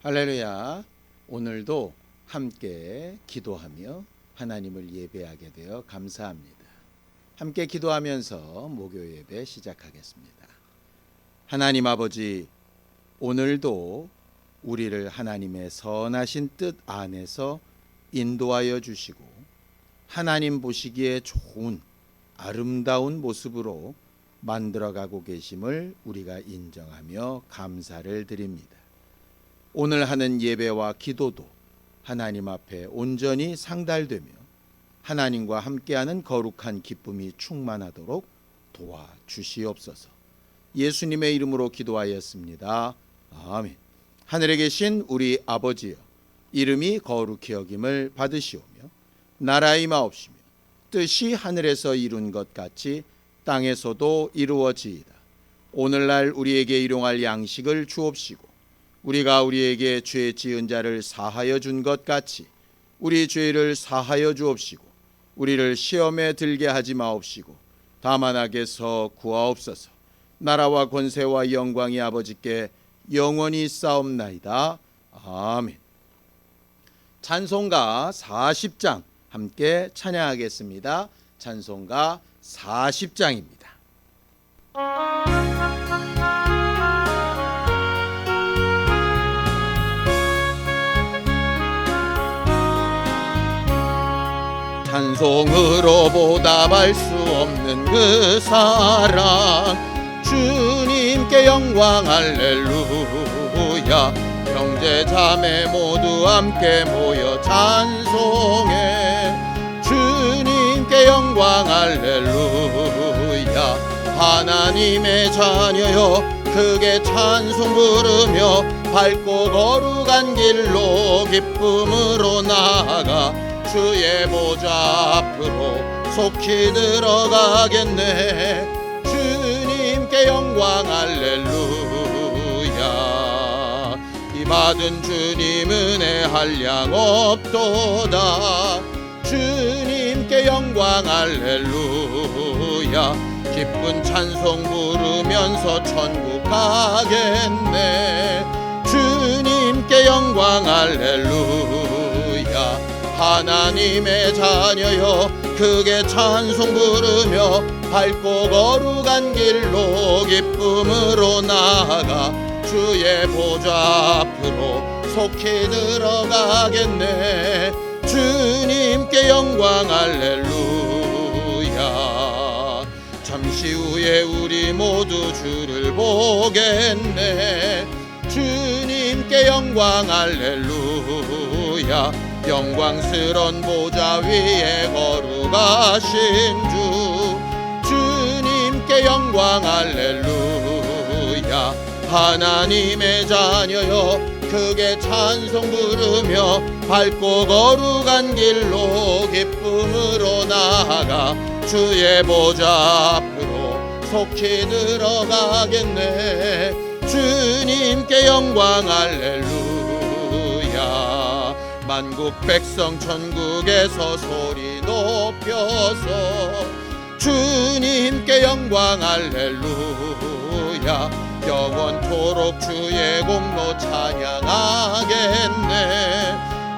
할렐루야. 오늘도 함께 기도하며 하나님을 예배하게 되어 감사합니다. 함께 기도하면서 목요 예배 시작하겠습니다. 하나님 아버지, 오늘도 우리를 하나님의 선하신 뜻 안에서 인도하여 주시고 하나님 보시기에 좋은 아름다운 모습으로 만들어가고 계심을 우리가 인정하며 감사를 드립니다. 오늘 하는 예배와 기도도 하나님 앞에 온전히 상달되며 하나님과 함께하는 거룩한 기쁨이 충만하도록 도와주시옵소서. 예수님의 이름으로 기도하였습니다. 아멘. 하늘에 계신 우리 아버지여, 이름이 거룩히 여김을 받으시오며 나라의 임하옵시며 뜻이 하늘에서 이룬 것 같이 땅에서도 이루어지이다. 오늘날 우리에게 일용할 양식을 주옵시고 우리가 우리에게 죄 지은 자를 사하여 준 것 같이 우리 죄를 사하여 주옵시고 우리를 시험에 들게 하지 마옵시고 다만 악에서 구하옵소서. 나라와 권세와 영광이 아버지께 영원히 있사옵나이다. 아멘. 찬송가 40장 함께 찬양하겠습니다. 찬송가 40장입니다. 찬송으로 보답할 수 없는 그 사랑, 주님께 영광 할렐루야. 형제 자매 모두 함께 모여 찬송해. 주님께 영광 할렐루야. 하나님의 자녀여 크게 찬송 부르며 밝고 거룩한 길로 기쁨으로 나아가 주의 보좌 앞으로 속히 들어가겠네. 주님께 영광 할렐루야. 이 받은 주님 은혜 한량 없도다. 주님께 영광 할렐루야. 기쁜 찬송 부르면서 천국 가겠네. 주님께 영광 할렐루야. 하나님의 자녀여 크게 찬송 부르며 밝고 거룩한 길로 기쁨으로 나아가 주의 보좌 앞으로 속히 들어가겠네. 주님께 영광 할렐루야. 잠시 후에 우리 모두 주를 보겠네. 주님께 영광 할렐루야. 영광스런 보좌 위에 거룩하신 주, 주님께 영광 할렐루야. 하나님의 자녀여 크게 찬송 부르며 밝고 거룩한 길로 기쁨으로 나아가 주의 보좌 앞으로 속히 들어가겠네. 주님께 영광 할렐루야. 만국 백성 천국에서 소리 높여서 주님께 영광 할렐루야. 영원토록 주의 공로 찬양하겠네.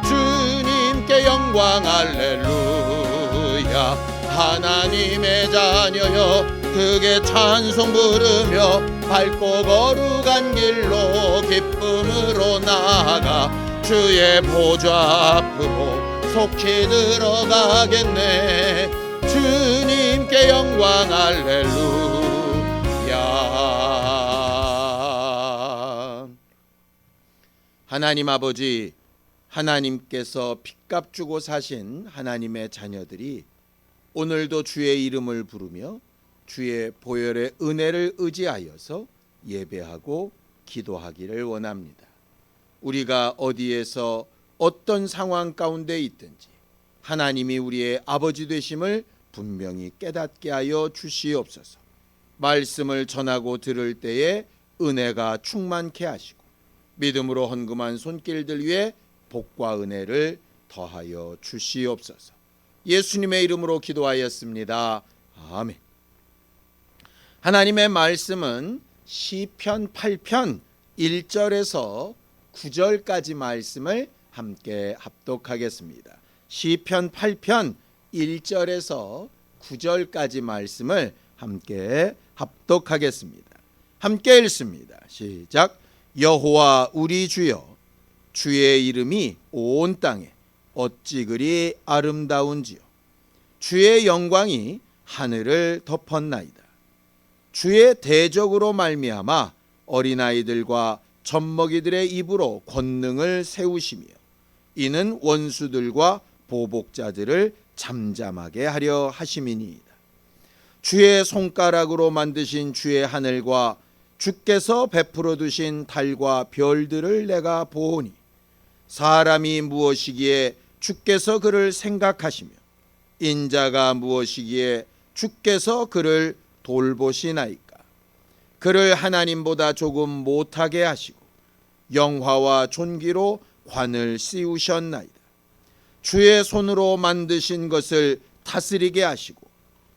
주님께 영광 할렐루야. 하나님의 자녀여 크게 찬송 부르며 밝고 거룩한 길로 기쁨으로 나아가 주의 보좌 앞으로 속히 들어가겠네. 주님께 영광 할렐루야. 하나님 아버지, 하나님께서 핏값 주고 사신 하나님의 자녀들이 오늘도 주의 이름을 부르며 주의 보혈의 은혜를 의지하여서 예배하고 기도하기를 원합니다. 우리가 어디에서 어떤 상황 가운데 있든지 하나님이 우리의 아버지 되심을 분명히 깨닫게 하여 주시옵소서. 말씀을 전하고 들을 때에 은혜가 충만케 하시고 믿음으로 헌금한 손길들 위에 복과 은혜를 더하여 주시옵소서. 예수님의 이름으로 기도하였습니다. 아멘. 하나님의 말씀은 시편 8편 1절에서 9절까지 말씀을 함께 합독하겠습니다. 시편 8편 1절에서 9절까지 말씀을 함께 합독하겠습니다. 함께 읽습니다. 시작. 여호와 우리 주여, 주의 이름이 온 땅에 어찌 그리 아름다운지요. 주의 영광이 하늘을 덮었나이다. 주의 대적으로 말미암아 어린아이들과 젖먹이들의 입으로 권능을 세우시며 이는 원수들과 보복자들을 잠잠하게 하려 하심이니이다. 주의 손가락으로 만드신 주의 하늘과 주께서 베풀어 두신 달과 별들을 내가 보오니 사람이 무엇이기에 주께서 그를 생각하시며 인자가 무엇이기에 주께서 그를 돌보시나이까. 그를 하나님보다 조금 못하게 하시고 영화와 존귀로 관을 씌우셨나이다. 주의 손으로 만드신 것을 다스리게 하시고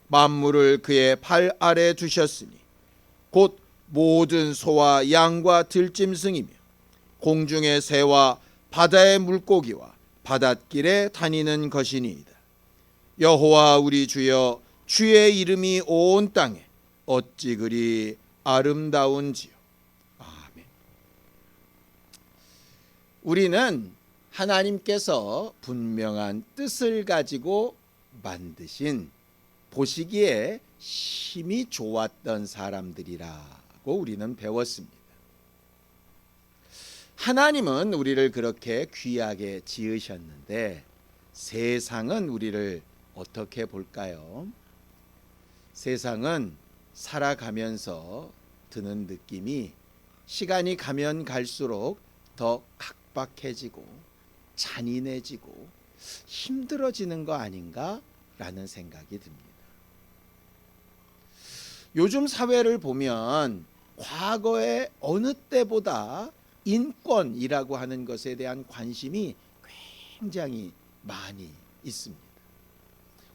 만물을 그의 발 아래 두셨으니 곧 모든 소와 양과 들짐승이며 공중의 새와 바다의 물고기와 바닷길에 다니는 것이니이다. 여호와 우리 주여, 주의 이름이 온 땅에 어찌 그리 아름다운지요. 아멘. 우리는 하나님께서 분명한 뜻을 가지고 만드신 보시기에 심히 좋았던 사람들이라고 우리는 배웠습니다. 하나님은 우리를 그렇게 귀하게 지으셨는데 세상은 우리를 어떻게 볼까요? 세상은 살아가면서 드는 느낌이 시간이 가면 갈수록 더 각박해지고 잔인해지고 힘들어지는 거 아닌가라는 생각이 듭니다. 요즘 사회를 보면 과거의 어느 때보다 인권이라고 하는 것에 대한 관심이 굉장히 많이 있습니다.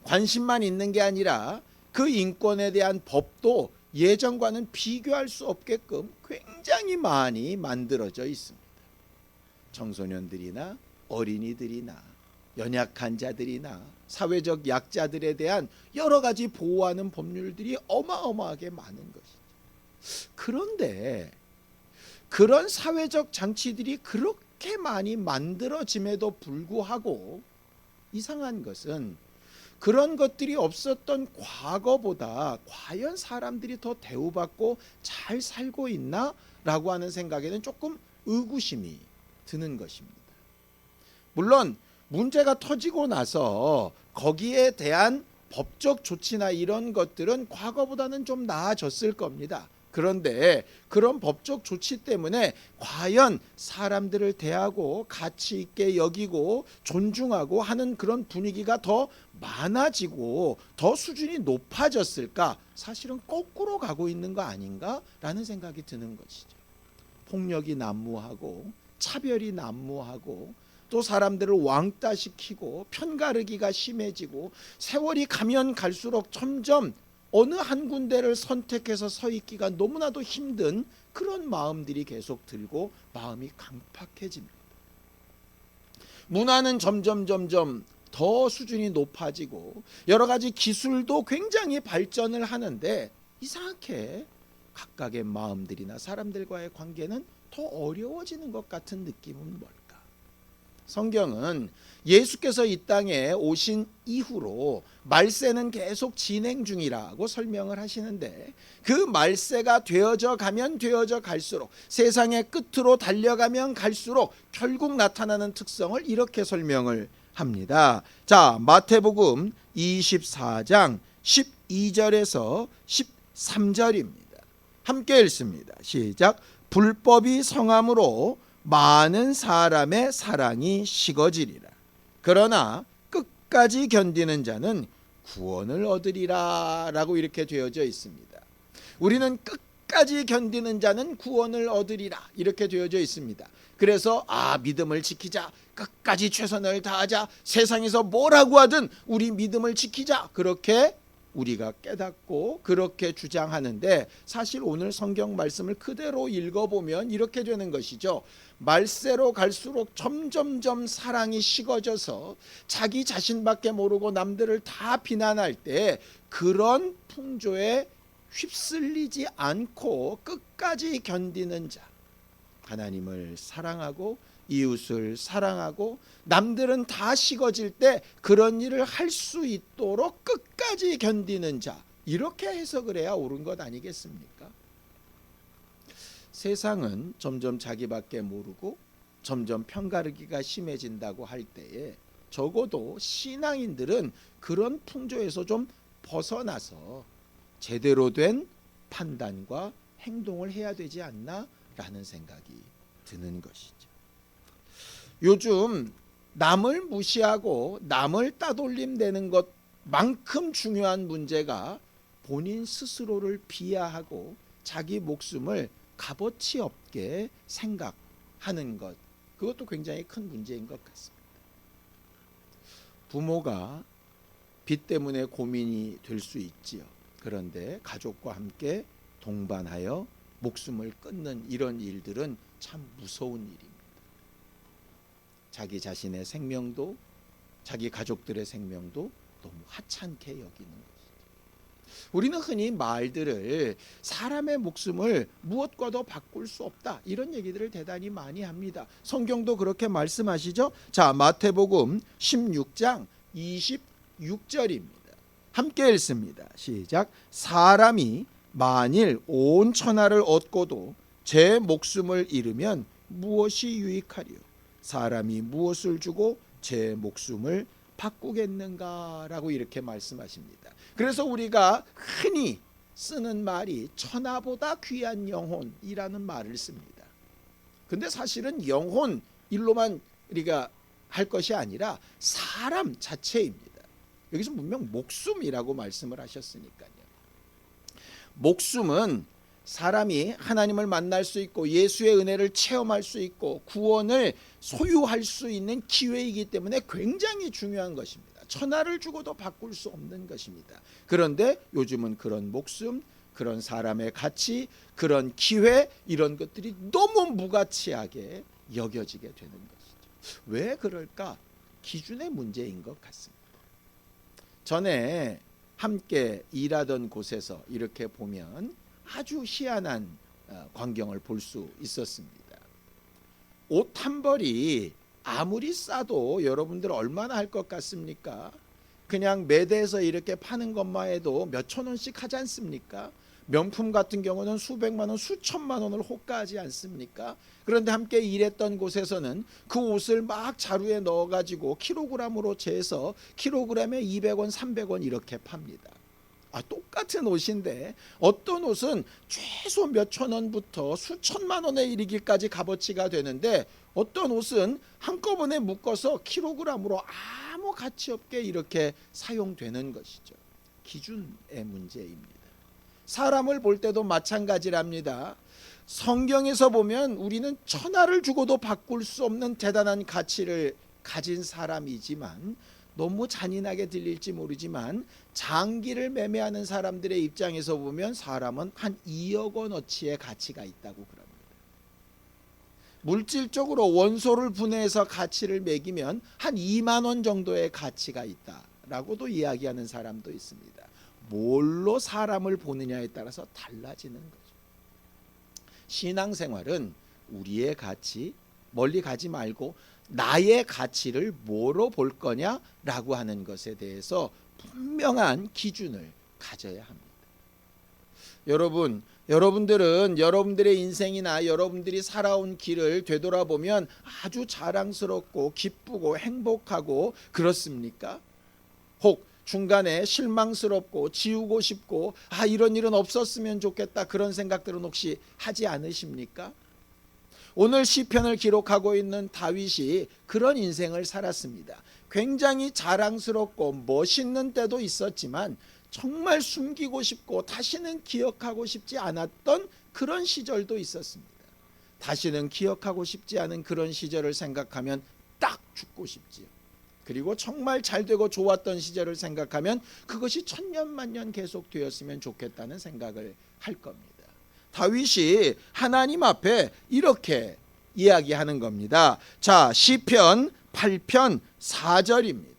관심만 있는 게 아니라 그 인권에 대한 법도 예전과는 비교할 수 없게끔 굉장히 많이 만들어져 있습니다. 청소년들이나 어린이들이나 연약한 자들이나 사회적 약자들에 대한 여러 가지 보호하는 법률들이 어마어마하게 많은 것이죠. 그런데 그런 사회적 장치들이 그렇게 많이 만들어짐에도 불구하고 이상한 것은 그런 것들이 없었던 과거보다 과연 사람들이 더 대우받고 잘 살고 있나? 라고 하는 생각에는 조금 의구심이 드는 것입니다. 물론 문제가 터지고 나서 거기에 대한 법적 조치나 이런 것들은 과거보다는 좀 나아졌을 겁니다. 그런데 그런 법적 조치 때문에 과연 사람들을 대하고 가치 있게 여기고 존중하고 하는 그런 분위기가 더 많아지고 더 수준이 높아졌을까? 사실은 거꾸로 가고 있는 거 아닌가라는 생각이 드는 것이죠. 폭력이 난무하고 차별이 난무하고 또 사람들을 왕따시키고 편가르기가 심해지고 세월이 가면 갈수록 점점 어느 한 군데를 선택해서 서 있기가 너무나도 힘든 그런 마음들이 계속 들고 마음이 강팍해집니다. 문화는 점점 더 수준이 높아지고 여러 가지 기술도 굉장히 발전을 하는데 이상하게 각각의 마음들이나 사람들과의 관계는 더 어려워지는 것 같은 느낌은 뭘까? 성경은 예수께서 이 땅에 오신 이후로 말세는 계속 진행 중이라고 설명을 하시는데 그 말세가 되어져 가면 되어져 갈수록 세상의 끝으로 달려가면 갈수록 결국 나타나는 특성을 이렇게 설명을 합니다. 자, 마태복음 24장 12절에서 13절입니다. 함께 읽습니다. 시작. 불법이 성함으로 많은 사람의 사랑이 식어지리라. 그러나 끝까지 견디는 자는 구원을 얻으리라 라고 이렇게 되어져 있습니다. 우리는 끝까지 견디는 자는 구원을 얻으리라 이렇게 되어져 있습니다. 그래서 믿음을 지키자, 끝까지 최선을 다하자, 세상에서 뭐라고 하든 우리 믿음을 지키자, 그렇게 우리가 깨닫고 그렇게 주장하는데, 사실 오늘 성경 말씀을 그대로 읽어보면 이렇게 되는 것이죠. 말세로 갈수록 점점점 사랑이 식어져서 자기 자신밖에 모르고 남들을 다 비난할 때 그런 풍조에 휩쓸리지 않고 끝까지 견디는 자, 하나님을 사랑하고 이웃을 사랑하고 남들은 다 식어질 때 그런 일을 할 수 있도록 끝까지 견디는 자, 이렇게 해석을 해야 옳은 것 아니겠습니까? 세상은 점점 자기밖에 모르고 점점 편가르기가 심해진다고 할 때에 적어도 신앙인들은 그런 풍조에서 좀 벗어나서 제대로 된 판단과 행동을 해야 되지 않나라는 생각이 드는 것이죠. 요즘 남을 무시하고 남을 따돌림대는 것만큼 중요한 문제가 본인 스스로를 비하하고 자기 목숨을 값어치 없게 생각하는 것, 그것도 굉장히 큰 문제인 것 같습니다. 부모가 빚 때문에 고민이 될 수 있지요. 그런데 가족과 함께 동반하여 목숨을 끊는 이런 일들은 참 무서운 일입니다. 자기 자신의 생명도 자기 가족들의 생명도 너무 하찮게 여기는 것이죠. 우리는 흔히 말들을 사람의 목숨을 무엇과도 바꿀 수 없다, 이런 얘기들을 대단히 많이 합니다. 성경도 그렇게 말씀하시죠. 자, 마태복음 16장 26절입니다. 함께 읽습니다. 시작. 사람이 만일 온 천하를 얻고도 제 목숨을 잃으면 무엇이 유익하리요? 사람이 무엇을 주고 제 목숨을 바꾸겠는가라고 이렇게 말씀하십니다. 그래서 우리가 흔히 쓰는 말이 천하보다 귀한 영혼이라는 말을 씁니다. 근데 사실은 영혼 일로만 우리가 할 것이 아니라 사람 자체입니다. 여기서 분명 목숨이라고 말씀을 하셨으니까요. 목숨은 사람이 하나님을 만날 수 있고 예수의 은혜를 체험할 수 있고 구원을 소유할 수 있는 기회이기 때문에 굉장히 중요한 것입니다. 천하를 주고도 바꿀 수 없는 것입니다. 그런데 요즘은 그런 목숨, 그런 사람의 가치, 그런 기회, 이런 것들이 너무 무가치하게 여겨지게 되는 것이죠. 왜 그럴까? 기준의 문제인 것 같습니다. 전에 함께 일하던 곳에서 이렇게 보면 아주 희한한 광경을 볼 수 있었습니다. 옷 한 벌이 아무리 싸도 여러분들 얼마나 할 것 같습니까? 그냥 매대에서 이렇게 파는 것만 해도 몇천 원씩 하지 않습니까? 명품 같은 경우는 수백만 원, 수천만 원을 호가하지 않습니까? 그런데 함께 일했던 곳에서는 그 옷을 막 자루에 넣어가지고 킬로그램으로 재서 킬로그램에 200원, 300원 이렇게 팝니다. 똑같은 옷인데 어떤 옷은 최소 몇천 원부터 수천만 원에 이르기까지 값어치가 되는데 어떤 옷은 한꺼번에 묶어서 킬로그램으로 아무 가치 없게 이렇게 사용되는 것이죠. 기준의 문제입니다. 사람을 볼 때도 마찬가지랍니다. 성경에서 보면 우리는 천하를 주고도 바꿀 수 없는 대단한 가치를 가진 사람이지만, 너무 잔인하게 들릴지 모르지만 장기를 매매하는 사람들의 입장에서 보면 사람은 한 2억 원어치의 가치가 있다고 그럽니다. 물질적으로 원소를 분해해서 가치를 매기면 한 2만 원 정도의 가치가 있다라고도 이야기하는 사람도 있습니다. 뭘로 사람을 보느냐에 따라서 달라지는 거죠. 신앙생활은 우리의 가치, 멀리 가지 말고 나의 가치를 뭐로 볼 거냐라고 하는 것에 대해서 분명한 기준을 가져야 합니다. 여러분들은 여러분들의 인생이나 여러분들이 살아온 길을 되돌아보면 아주 자랑스럽고 기쁘고 행복하고 그렇습니까? 혹 중간에 실망스럽고 지우고 싶고 이런 일은 없었으면 좋겠다, 그런 생각들은 혹시 하지 않으십니까? 오늘 시편을 기록하고 있는 다윗이 그런 인생을 살았습니다. 굉장히 자랑스럽고 멋있는 때도 있었지만 정말 숨기고 싶고 다시는 기억하고 싶지 않았던 그런 시절도 있었습니다. 다시는 기억하고 싶지 않은 그런 시절을 생각하면 딱 죽고 싶지요. 그리고 정말 잘되고 좋았던 시절을 생각하면 그것이 천년만년 계속되었으면 좋겠다는 생각을 할 겁니다. 다윗이 하나님 앞에 이렇게 이야기하는 겁니다. 자, 시편 8편 4절입니다.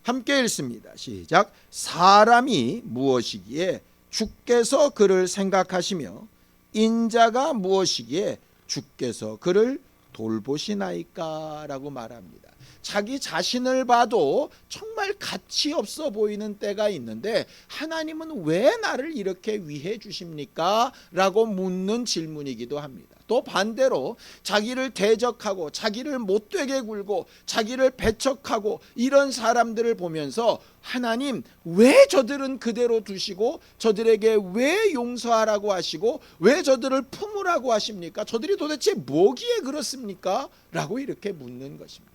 함께 읽습니다. 시작. 사람이 무엇이기에 주께서 그를 생각하시며 인자가 무엇이기에 주께서 그를 돌보시나이까 라고 말합니다. 자기 자신을 봐도 정말 가치 없어 보이는 때가 있는데 하나님은 왜 나를 이렇게 위해 주십니까? 라고 묻는 질문이기도 합니다. 또 반대로 자기를 대적하고 자기를 못되게 굴고 자기를 배척하고 이런 사람들을 보면서 하나님 왜 저들은 그대로 두시고 저들에게 왜 용서하라고 하시고 왜 저들을 품으라고 하십니까? 저들이 도대체 뭐기에 그렇습니까? 라고 이렇게 묻는 것입니다.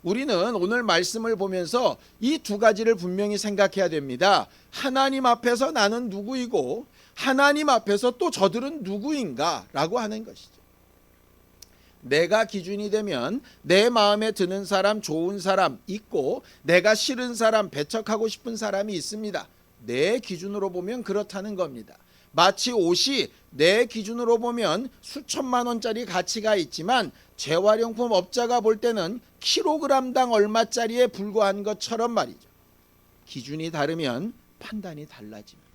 우리는 오늘 말씀을 보면서 이 두 가지를 분명히 생각해야 됩니다. 하나님 앞에서 나는 누구이고 하나님 앞에서 또 저들은 누구인가 라고 하는 것이죠. 내가 기준이 되면 내 마음에 드는 사람, 좋은 사람 있고 내가 싫은 사람, 배척하고 싶은 사람이 있습니다. 내 기준으로 보면 그렇다는 겁니다. 마치 옷이 내 기준으로 보면 수천만 원짜리 가치가 있지만 재활용품 업자가 볼 때는 킬로그램당 얼마짜리에 불과한 것처럼 말이죠. 기준이 다르면 판단이 달라집니다.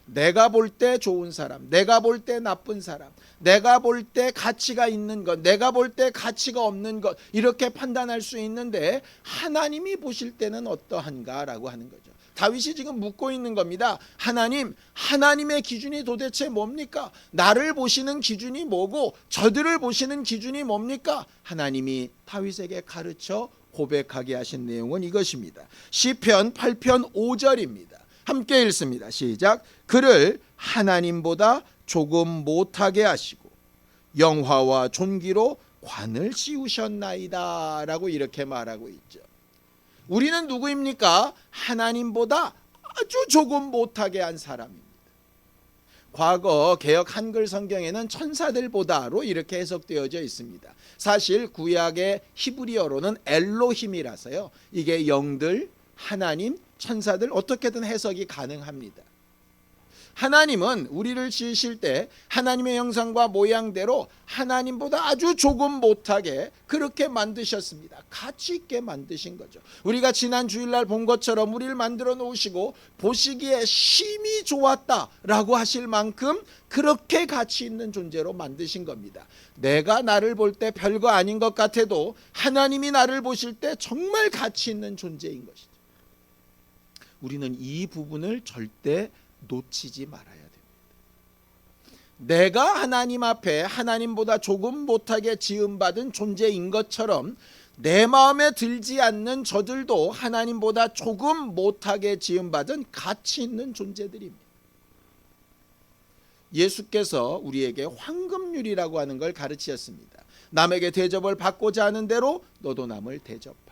내가 볼 때 좋은 사람, 내가 볼 때 나쁜 사람, 내가 볼 때 가치가 있는 것, 내가 볼 때 가치가 없는 것, 이렇게 판단할 수 있는데 하나님이 보실 때는 어떠한가라고 하는 거죠. 다윗이 지금 묻고 있는 겁니다. 하나님, 하나님의 기준이 도대체 뭡니까? 나를 보시는 기준이 뭐고 저들을 보시는 기준이 뭡니까? 하나님이 다윗에게 가르쳐 고백하게 하신 내용은 이것입니다. 시편 8편 5절입니다. 함께 읽습니다. 시작. 그를 하나님보다 조금 못하게 하시고 영화와 존귀로 관을 씌우셨나이다 라고 이렇게 말하고 있죠. 우리는 누구입니까? 하나님보다 아주 조금 못하게 한 사람입니다. 과거 개역 한글 성경에는 천사들보다로 이렇게 해석되어져 있습니다. 사실 구약의 히브리어로는 엘로힘이라서요. 이게 영들, 하나님, 천사들 어떻게든 해석이 가능합니다. 하나님은 우리를 지으실 때 하나님의 형상과 모양대로 하나님보다 아주 조금 못하게 그렇게 만드셨습니다. 가치 있게 만드신 거죠. 우리가 지난 주일날 본 것처럼 우리를 만들어 놓으시고 보시기에 심히 좋았다라고 하실 만큼 그렇게 가치 있는 존재로 만드신 겁니다. 내가 나를 볼 때 별거 아닌 것 같아도 하나님이 나를 보실 때 정말 가치 있는 존재인 것이죠. 우리는 이 부분을 절대 놓치지 말아야 됩니다. 내가 하나님 앞에 하나님보다 조금 못하게 지음받은 존재인 것처럼 내 마음에 들지 않는 저들도 하나님보다 조금 못하게 지음받은 가치 있는 존재들입니다. 예수께서 우리에게 황금률이라고 하는 걸 가르치셨습니다. 남에게 대접을 받고자 하는 대로 너도 남을 대접하라.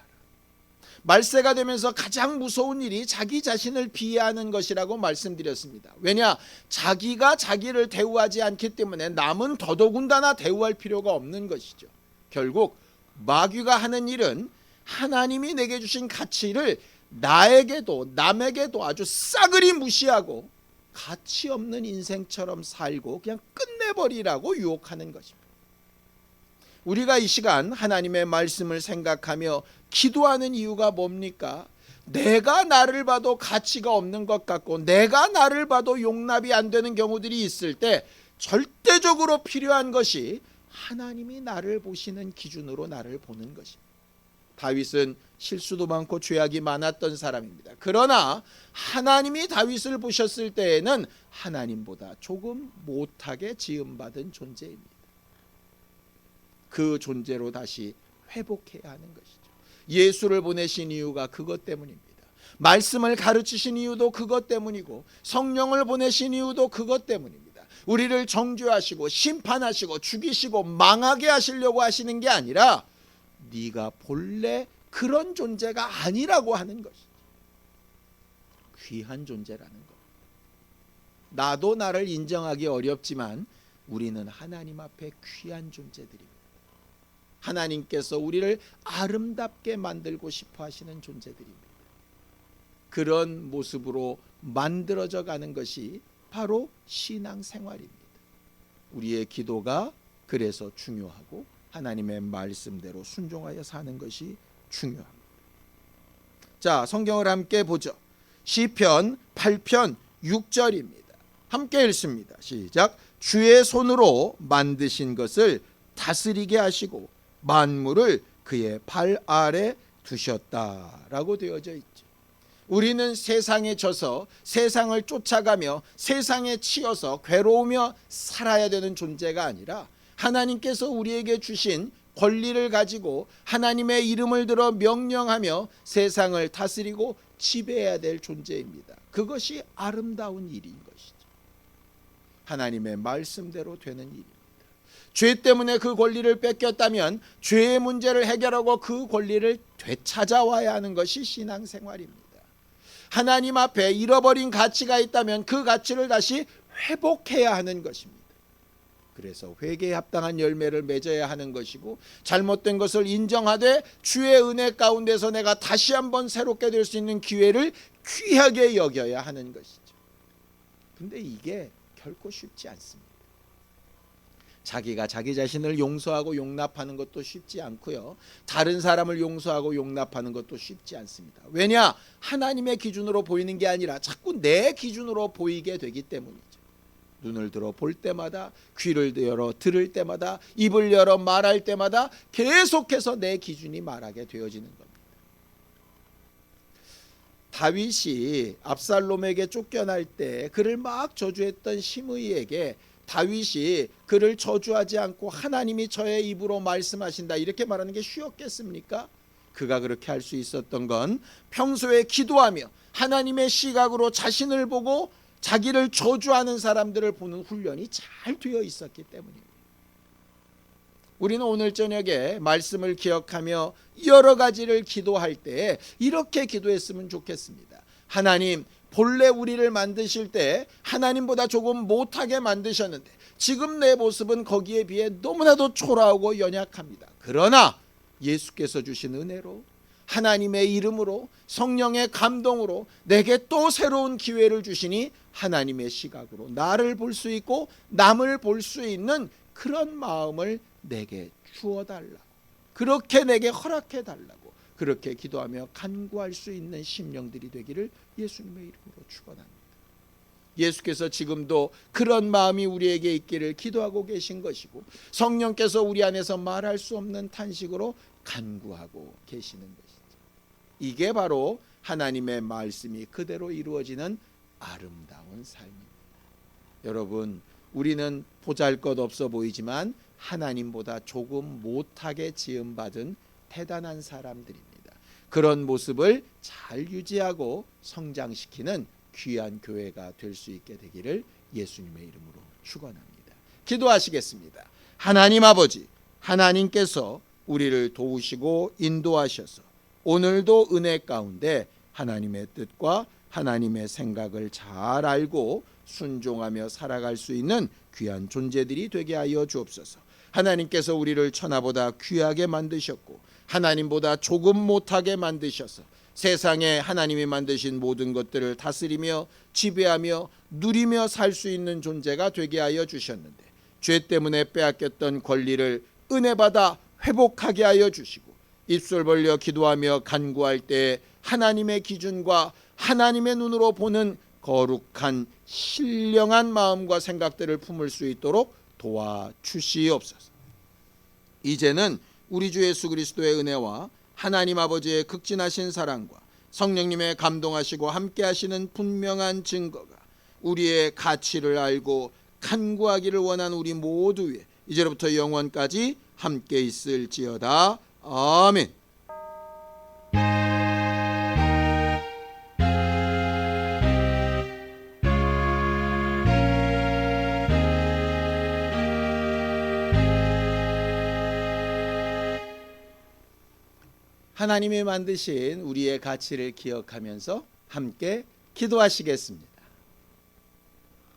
말세가 되면서 가장 무서운 일이 자기 자신을 비하하는 것이라고 말씀드렸습니다. 왜냐? 자기가 자기를 대우하지 않기 때문에 남은 더더군다나 대우할 필요가 없는 것이죠. 결국 마귀가 하는 일은 하나님이 내게 주신 가치를 나에게도 남에게도 아주 싸그리 무시하고 가치 없는 인생처럼 살고 그냥 끝내버리라고 유혹하는 것입니다. 우리가 이 시간 하나님의 말씀을 생각하며 기도하는 이유가 뭡니까? 내가 나를 봐도 가치가 없는 것 같고 내가 나를 봐도 용납이 안 되는 경우들이 있을 때 절대적으로 필요한 것이 하나님이 나를 보시는 기준으로 나를 보는 것입니다. 다윗은 실수도 많고 죄악이 많았던 사람입니다. 그러나 하나님이 다윗을 보셨을 때에는 하나님보다 조금 못하게 지음받은 존재입니다. 그 존재로 다시 회복해야 하는 것이죠. 예수를 보내신 이유가 그것 때문입니다. 말씀을 가르치신 이유도 그것 때문이고 성령을 보내신 이유도 그것 때문입니다. 우리를 정죄하시고 심판하시고 죽이시고 망하게 하시려고 하시는 게 아니라 네가 본래 그런 존재가 아니라고 하는 것이죠. 귀한 존재라는 것. 나도 나를 인정하기 어렵지만 우리는 하나님 앞에 귀한 존재들입니다. 하나님께서 우리를 아름답게 만들고 싶어 하시는 존재들입니다. 그런 모습으로 만들어져 가는 것이 바로 신앙생활입니다. 우리의 기도가 그래서 중요하고 하나님의 말씀대로 순종하여 사는 것이 중요합니다. 자, 성경을 함께 보죠. 시편 8편 6절입니다. 함께 읽습니다. 시작. 주의 손으로 만드신 것을 다스리게 하시고 만물을 그의 발 아래 두셨다라고 되어져 있죠. 우리는 세상에 져서 세상을 쫓아가며 세상에 치여서 괴로우며 살아야 되는 존재가 아니라 하나님께서 우리에게 주신 권리를 가지고 하나님의 이름을 들어 명령하며 세상을 다스리고 지배해야 될 존재입니다. 그것이 아름다운 일인 것이죠. 하나님의 말씀대로 되는 일입니다. 죄 때문에 그 권리를 뺏겼다면 죄의 문제를 해결하고 그 권리를 되찾아와야 하는 것이 신앙생활입니다. 하나님 앞에 잃어버린 가치가 있다면 그 가치를 다시 회복해야 하는 것입니다. 그래서 회개에 합당한 열매를 맺어야 하는 것이고 잘못된 것을 인정하되 주의 은혜 가운데서 내가 다시 한번 새롭게 될 수 있는 기회를 귀하게 여겨야 하는 것이죠. 근데 이게 결코 쉽지 않습니다. 자기가 자기 자신을 용서하고 용납하는 것도 쉽지 않고요. 다른 사람을 용서하고 용납하는 것도 쉽지 않습니다. 왜냐? 하나님의 기준으로 보이는 게 아니라 자꾸 내 기준으로 보이게 되기 때문이죠. 눈을 들어 볼 때마다, 귀를 열어 들을 때마다, 입을 열어 말할 때마다 계속해서 내 기준이 말하게 되어지는 겁니다. 다윗이 압살롬에게 쫓겨날 때 그를 막 저주했던 시므이에게 다윗이 그를 저주하지 않고 하나님이 저의 입으로 말씀하신다 이렇게 말하는 게 쉬웠겠습니까? 그가 그렇게 할 수 있었던 건 평소에 기도하며 하나님의 시각으로 자신을 보고 자기를 저주하는 사람들을 보는 훈련이 잘 되어 있었기 때문입니다. 우리는 오늘 저녁에 말씀을 기억하며 여러 가지를 기도할 때 이렇게 기도했으면 좋겠습니다. 하나님, 본래 우리를 만드실 때 하나님보다 조금 못하게 만드셨는데 지금 내 모습은 거기에 비해 너무나도 초라하고 연약합니다. 그러나 예수께서 주신 은혜로 하나님의 이름으로 성령의 감동으로 내게 또 새로운 기회를 주시니 하나님의 시각으로 나를 볼 수 있고 남을 볼 수 있는 그런 마음을 내게 주어달라고, 그렇게 내게 허락해달라고 그렇게 기도하며 간구할 수 있는 심령들이 되기를 예수님의 이름으로 축원합니다. 예수께서 지금도 그런 마음이 우리에게 있기를 기도하고 계신 것이고 성령께서 우리 안에서 말할 수 없는 탄식으로 간구하고 계시는 것이죠. 이게 바로 하나님의 말씀이 그대로 이루어지는 아름다운 삶입니다. 여러분, 우리는 보잘것없어 보이지만 하나님보다 조금 못하게 지음받은 대단한 사람들입니다. 그런 모습을 잘 유지하고 성장시키는 귀한 교회가 될 수 있게 되기를 예수님의 이름으로 축원합니다. 기도하시겠습니다. 하나님 아버지, 하나님께서 우리를 도우시고 인도하셔서 오늘도 은혜 가운데 하나님의 뜻과 하나님의 생각을 잘 알고 순종하며 살아갈 수 있는 귀한 존재들이 되게 하여 주옵소서. 하나님께서 우리를 천하보다 귀하게 만드셨고 하나님보다 조금 못하게 만드셔서 세상에 하나님이 만드신 모든 것들을 다스리며 지배하며 누리며 살 수 있는 존재가 되게 하여 주셨는데 죄 때문에 빼앗겼던 권리를 은혜받아 회복하게 하여 주시고 입술 벌려 기도하며 간구할 때 하나님의 기준과 하나님의 눈으로 보는 거룩한 신령한 마음과 생각들을 품을 수 있도록 도와주시옵소서. 이제는 우리 주 예수 그리스도의 은혜와 하나님 아버지의 극진하신 사랑과 성령님의 감동하시고 함께 하시는 분명한 증거가 우리의 가치를 알고 간구하기를 원하는 우리 모두 위에 이제로부터 영원까지 함께 있을지어다. 아멘. 하나님이 만드신 우리의 가치를 기억하면서 함께 기도하시겠습니다.